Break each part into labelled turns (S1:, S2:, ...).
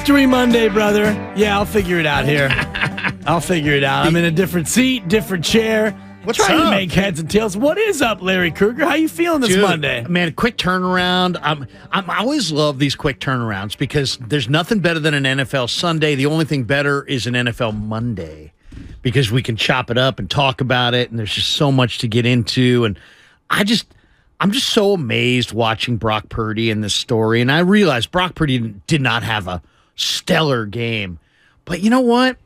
S1: Victory Monday, brother. Yeah, I'll figure it out here. I'll figure it out. I'm in a different seat, different chair.
S2: What's
S1: trying
S2: up?
S1: to make heads and tails. What is up, Larry Krueger? How you feeling this Monday?
S2: Man, quick turnaround. I always love these quick turnarounds because there's nothing better than an NFL Sunday. The only thing better is an NFL Monday because we can chop it up and talk about it, and there's just so much to get into. And I'm just so amazed watching Brock Purdy in this story. And I realized Brock Purdy did not have a stellar game. But you know what?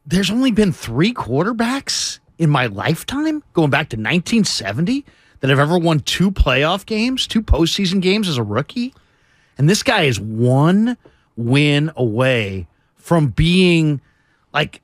S2: There's only been 3 quarterbacks in my lifetime, going back to 1970, that have ever won 2 playoff games, 2 postseason games as a rookie. And this guy is 1 win away from being like,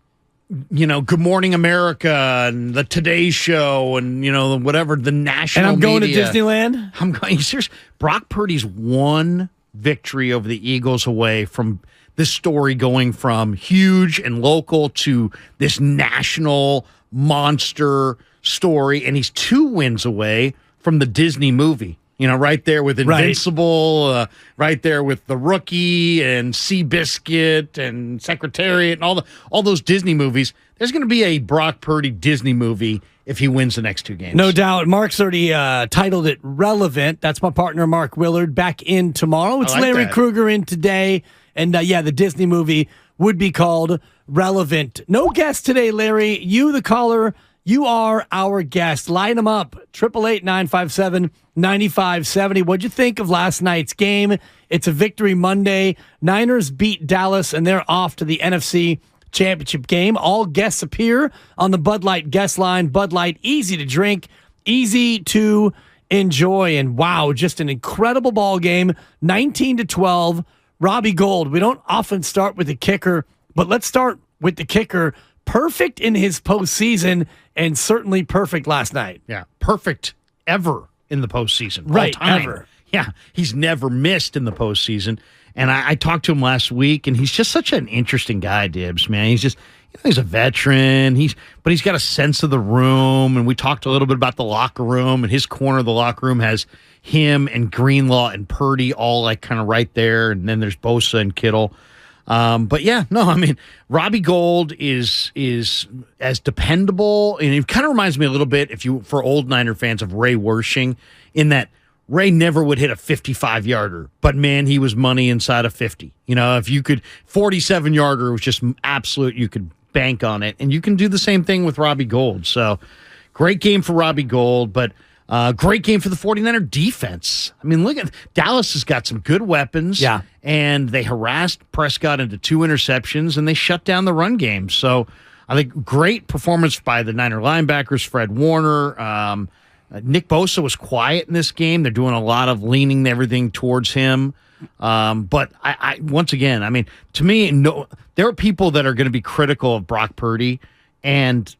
S2: Good Morning America and the Today Show and, whatever, the national
S1: And I'm going
S2: media.
S1: to Disneyland?
S2: I'm going, serious. Brock Purdy's 1 victory over the Eagles away from this story going from huge and local to this national monster story. And he's 2 wins away from the Disney movie. Right there with Invincible, right there with The Rookie and Seabiscuit and Secretariat and all those Disney movies. There's going to be a Brock Purdy Disney movie if he wins the next 2 games.
S1: No doubt. Mark's already titled it Relevant. That's my partner, Mark Willard, back in tomorrow. It's Larry Krueger in today. And, the Disney movie would be called Relevant. No guest today, Larry. You, the caller, you are our guest. Line them up. 888-957-9570. What'd you think of last night's game? It's a Victory Monday. Niners beat Dallas, and they're off to the NFC Championship game. All guests appear on the Bud Light guest line. Bud Light, easy to drink, easy to enjoy. And, wow, just an incredible ball game. 19-12. Robbie Gould, we don't often start with the kicker, but let's start with the kicker. Perfect in his postseason and certainly perfect last night.
S2: Yeah, perfect ever in the postseason.
S1: Right,
S2: all time.
S1: ever.
S2: Yeah, he's never missed in the postseason. And I talked to him last week, and he's just such an interesting guy, Dibbs, man. He's just, he's a veteran, but he's got a sense of the room, and we talked a little bit about the locker room, and his corner of the locker room has him and Greenlaw and Purdy all like kind of right there, and then there's Bosa and Kittle. But yeah, no, I mean, Robbie Gould is as dependable, and it kind of reminds me a little bit, for old Niner fans, of Ray Wersching, in that Ray never would hit a 55-yarder, but man, he was money inside of 50. If you could, 47-yarder was just absolute, you could bank on it, and you can do the same thing with Robbie Gould. So great game for Robbie Gould, but great game for the 49er defense. I mean, look at Dallas has got some good weapons.
S1: Yeah.
S2: And they harassed Prescott into 2 interceptions, and they shut down the run game. So I think great performance by the Niner linebackers, Fred Warner. Nick Bosa was quiet in this game. They're doing a lot of leaning everything towards him. But I once again, I mean, to me, there are people that are going to be critical of Brock Purdy, and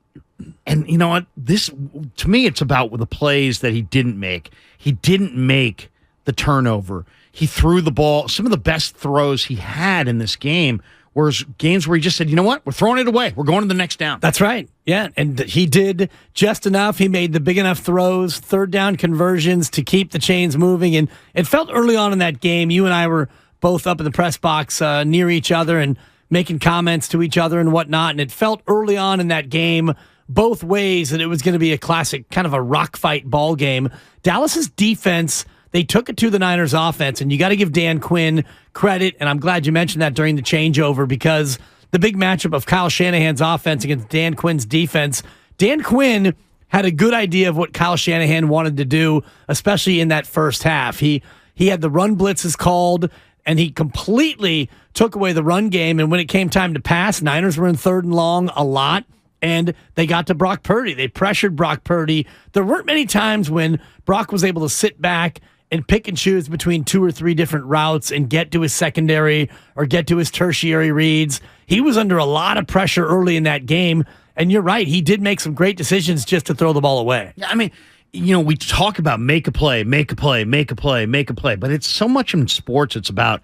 S2: you know what? To me, it's about the plays that he didn't make. He didn't make the turnover. He threw the ball. Some of the best throws he had in this game were games where he just said, you know what? We're throwing it away. We're going to the next down.
S1: That's right. Yeah, and he did just enough. He made the big enough throws, 3rd down conversions to keep the chains moving. And it felt early on in that game, you and I were both up in the press box near each other and making comments to each other and whatnot. And it felt early on in that game both ways that it was going to be a classic kind of a rock fight ball game. Dallas's defense, they took it to the Niners offense, and you got to give Dan Quinn credit, and I'm glad you mentioned that during the changeover, because the big matchup of Kyle Shanahan's offense against Dan Quinn's defense, Dan Quinn had a good idea of what Kyle Shanahan wanted to do, especially in that first half. He had the run blitzes called, and he completely took away the run game, and when it came time to pass, Niners were in 3rd and long a lot, and they got to Brock Purdy. They pressured Brock Purdy. There weren't many times when Brock was able to sit back and pick and choose between 2 or 3 different routes and get to his secondary or get to his tertiary reads. He was under a lot of pressure early in that game, and you're right, he did make some great decisions just to throw the ball away.
S2: Yeah, I mean, we talk about make a play, make a play, make a play, make a play, but it's so much in sports, it's about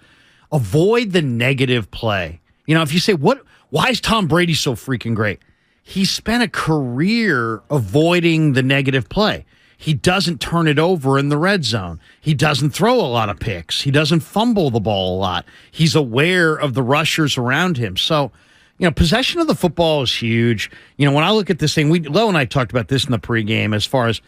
S2: avoid the negative play. If you say, why is Tom Brady so freaking great? He spent a career avoiding the negative play. he doesn't turn it over in the red zone. He doesn't throw a lot of picks. He doesn't fumble the ball a lot. He's aware of the rushers around him. So, possession of the football is huge. When I look at this thing, Lo and I talked about this in the pregame as far as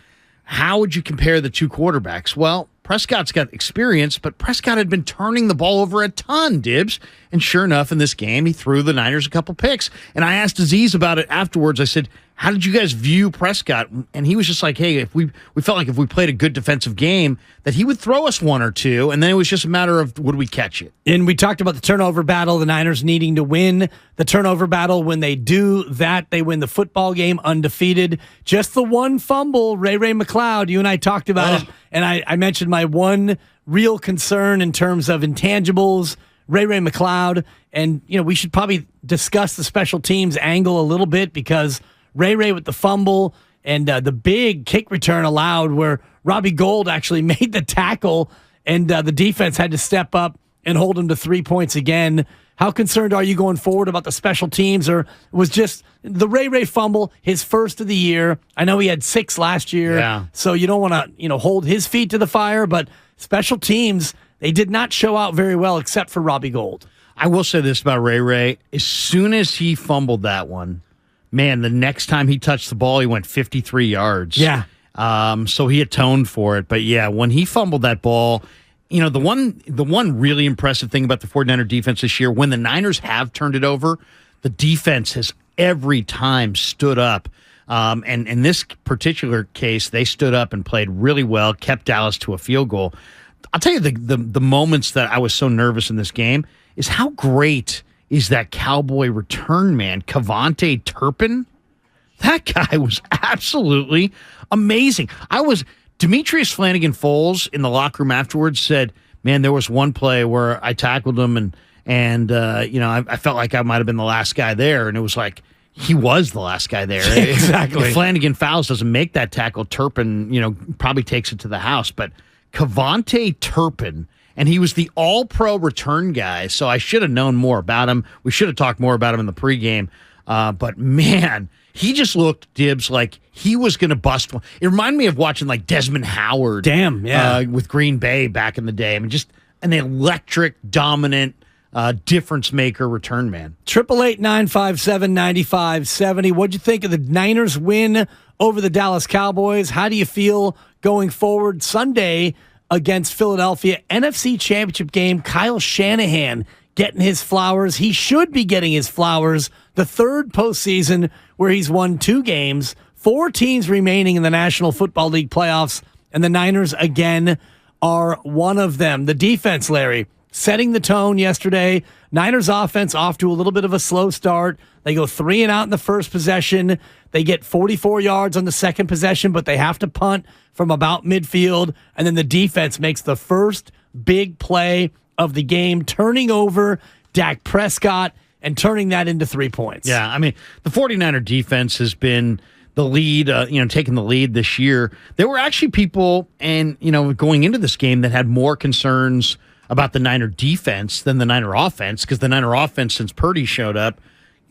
S2: how would you compare the two quarterbacks? Well, Prescott's got experience, but Prescott had been turning the ball over a ton, Dibs. And sure enough, in this game, he threw the Niners a couple picks. And I asked Aziz about it afterwards. I said, how did you guys view Prescott? And he was just like, hey, we felt like if we played a good defensive game, that he would throw us one or two, and then it was just a matter of would we catch it.
S1: And we talked about the turnover battle, the Niners needing to win the turnover battle. When they do that, they win the football game undefeated. Just the one fumble, Ray McLeod, you and I talked about it, and I mentioned my one real concern in terms of intangibles, Ray McLeod, and we should probably discuss the special teams angle a little bit because Ray with the fumble and the big kick return allowed where Robbie Gould actually made the tackle and the defense had to step up and hold him to 3 points again. How concerned are you going forward about the special teams, or was just the Ray fumble his first of the year? I know he had 6 last year, so you don't want to hold his feet to the fire, but special teams, they did not show out very well except for Robbie Gould.
S2: I will say this about Ray. As soon as he fumbled that one, man, the next time he touched the ball, he went 53 yards.
S1: Yeah.
S2: So he atoned for it. But, yeah, when he fumbled that ball, the one really impressive thing about the 49er defense this year, when the Niners have turned it over, the defense has every time stood up. And in this particular case, they stood up and played really well, kept Dallas to a field goal. I'll tell you the moments that I was so nervous in this game is how great is that Cowboy return man, Cavante Turpin. That guy was absolutely amazing. Demetrius Flanagan-Foles in the locker room afterwards said, man, there was one play where I tackled him and I felt like I might have been the last guy there. And it was like, he was the last guy there.
S1: Exactly.
S2: If Flanagan Fowles doesn't make that tackle, Turpin, probably takes it to the house. But Cavante Turpin, and he was the all-pro return guy, so I should have known more about him. We should have talked more about him in the pregame. But, man, he just looked, Dibs, like he was going to bust one. It reminded me of watching, like, Desmond Howard.
S1: Damn, yeah.
S2: With Green Bay back in the day. I mean, just an electric, dominant, difference-maker return man.
S1: 888-957-9570. What'd you think of the Niners win over the Dallas Cowboys? How do you feel going forward Sunday against Philadelphia? NFC Championship game, Kyle Shanahan getting his flowers. He should be getting his flowers. The third postseason where he's won 2 games, 4 teams remaining in the National Football League playoffs, and the Niners again are one of them. The defense, Larry, setting the tone yesterday. Niners offense off to a little bit of a slow start. They go 3 and out in the first possession. They get 44 yards on the second possession, but they have to punt from about midfield. And then the defense makes the first big play of the game, turning over Dak Prescott and turning that into 3 points.
S2: Yeah, I mean, the 49er defense has been the lead, taking the lead this year. There were actually people, and, going into this game that had more concerns about the Niner defense than the Niner offense, because the Niner offense, since Purdy showed up,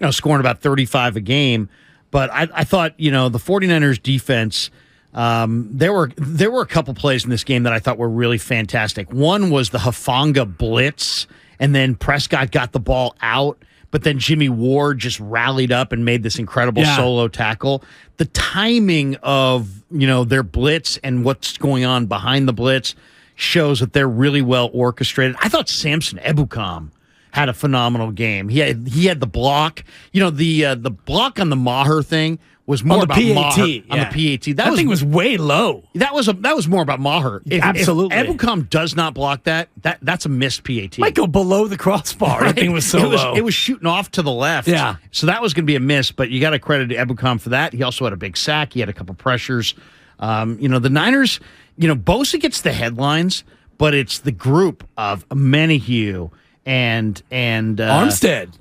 S2: scoring about 35 a game. But I thought, the 49ers defense, there were a couple plays in this game that I thought were really fantastic. One was the Hufanga blitz, and then Prescott got the ball out, but then Jimmy Ward just rallied up and made this incredible solo tackle. The timing of, their blitz and what's going on behind the blitz shows that they're really well orchestrated. I thought Samson Ebukam had a phenomenal game. He had the block. The block on the Maher thing was more about
S1: PAT,
S2: Maher on the PAT.
S1: That thing was way low.
S2: That was more about Maher.
S1: Absolutely.
S2: If Ebukam does not block that's a missed PAT.
S1: Might go below the crossbar. Right? That thing was so low.
S2: It was shooting off to the left.
S1: Yeah.
S2: So that was going to be a miss, but you got to credit Ebukam for that. He also had a big sack. He had a couple pressures. The Niners, Bosa gets the headlines, but it's the group of Menahue and Armstead.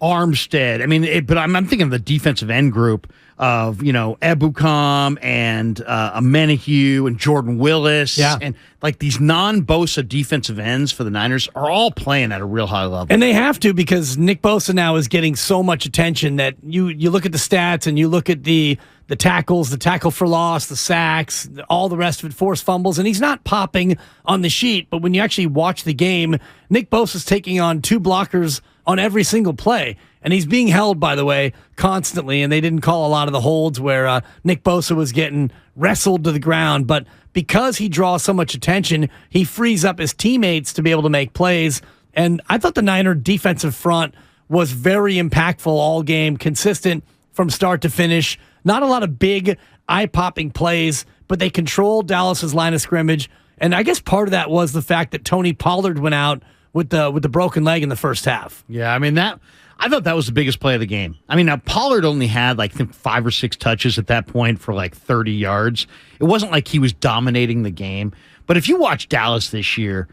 S2: I mean, but I'm thinking of the defensive end group of Ebukam and Menahue and Jordan Willis, and like these non-Bosa defensive ends for the Niners are all playing at a real high level,
S1: and they have to, because Nick Bosa now is getting so much attention that you look at the stats and you look at the the tackles, the tackle for loss, the sacks, all the rest of it, forced fumbles, and he's not popping on the sheet. But when you actually watch the game, Nick Bosa's taking on 2 blockers on every single play. And he's being held, by the way, constantly, and they didn't call a lot of the holds where Nick Bosa was getting wrestled to the ground. But because he draws so much attention, he frees up his teammates to be able to make plays. And I thought the Niner defensive front was very impactful all game, consistent from start to finish. Not a lot of big, eye-popping plays, but they controlled Dallas's line of scrimmage. And I guess part of that was the fact that Tony Pollard went out with the broken leg in the first half.
S2: Yeah, I mean, I thought that was the biggest play of the game. I mean, now Pollard only had like I think 5 or 6 touches at that point for like 30 yards. It wasn't like he was dominating the game. But if you watch Dallas this year,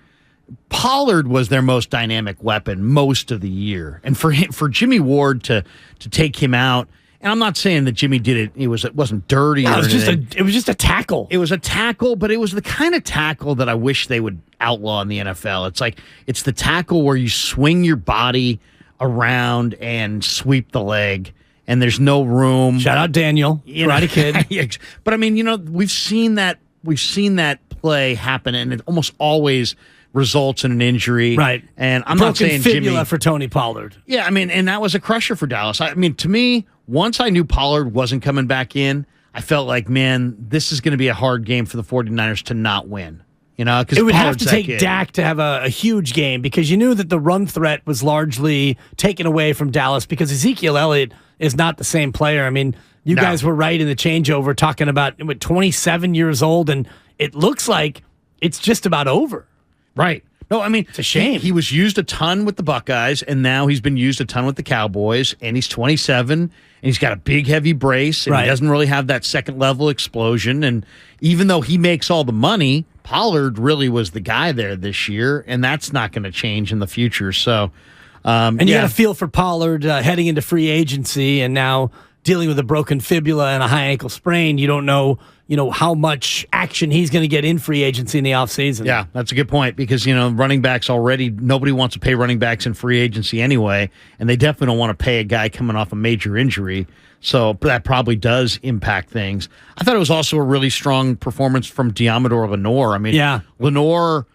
S2: Pollard was their most dynamic weapon most of the year. And for Jimmy Ward to take him out, and I'm not saying that Jimmy did it. It wasn't dirty.
S1: No,
S2: or
S1: it was just a tackle.
S2: It was a tackle, but it was the kind of tackle that I wish they would outlaw in the NFL. It's like it's the tackle where you swing your body around and sweep the leg, and there's no room.
S1: Shout out Daniel, Karate Kid.
S2: But I mean, we've seen that play happen, and it almost always results in an injury.
S1: Right.
S2: And I'm not saying
S1: fibula
S2: Jimmy
S1: for Tony Pollard.
S2: Yeah, I mean, and that was a crusher for Dallas. I mean, to me, once I knew Pollard wasn't coming back in, I felt like, man, this is going to be a hard game for the 49ers to not win. Because
S1: it would have to take Dak to have a huge game because you knew that the run threat was largely taken away from Dallas because Ezekiel Elliott is not the same player. I mean, you guys were right in the changeover talking about 27 years old, and it looks like it's just about over.
S2: Right. No, I mean,
S1: it's a shame.
S2: He was used a ton with the Buckeyes, and now he's been used a ton with the Cowboys, and he's 27, and he's got a big, heavy brace, and he doesn't really have that second-level explosion. And even though he makes all the money, Pollard really was the guy there this year, and that's not going to change in the future. So,
S1: and you got to feel for Pollard heading into free agency, and now dealing with a broken fibula and a high ankle sprain. You don't know how much action he's going to get in free agency in the offseason.
S2: Yeah, that's a good point because, running backs already, nobody wants to pay running backs in free agency anyway, and they definitely don't want to pay a guy coming off a major injury. So that probably does impact things. I thought it was also a really strong performance from Diamador Lenore. I mean, Lenore's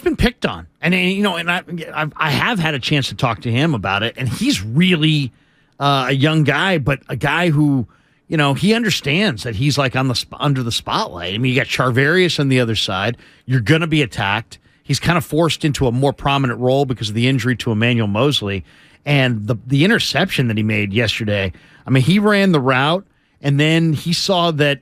S2: been picked on. And I have had a chance to talk to him about it, and he's really a young guy, but a guy who, he understands that he's like under the spotlight. I mean, you got Charvarius on the other side. You're going to be attacked. He's kind of forced into a more prominent role because of the injury to Emmanuel Mosley. And the interception that he made yesterday, I mean, he ran the route, and then he saw the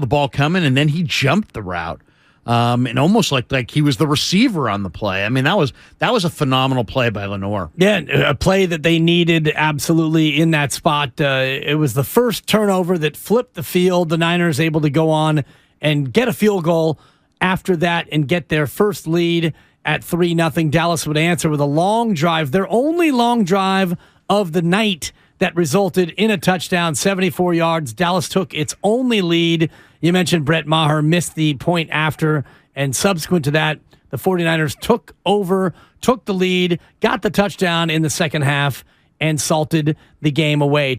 S2: ball coming, and then he jumped the route. And almost like he was the receiver on the play. I mean, that was a phenomenal play by Lenore.
S1: Yeah, a play that they needed absolutely in that spot. It was the first turnover that flipped the field. The Niners able to go on and get a field goal after that and get their first lead at 3-0. Dallas would answer with a long drive, their only long drive of the night that resulted in a touchdown, 74 yards. Dallas took its only lead. You mentioned Brett Maher missed the point after, and subsequent to that, the 49ers took the lead, got the touchdown in the second half, and salted the game away.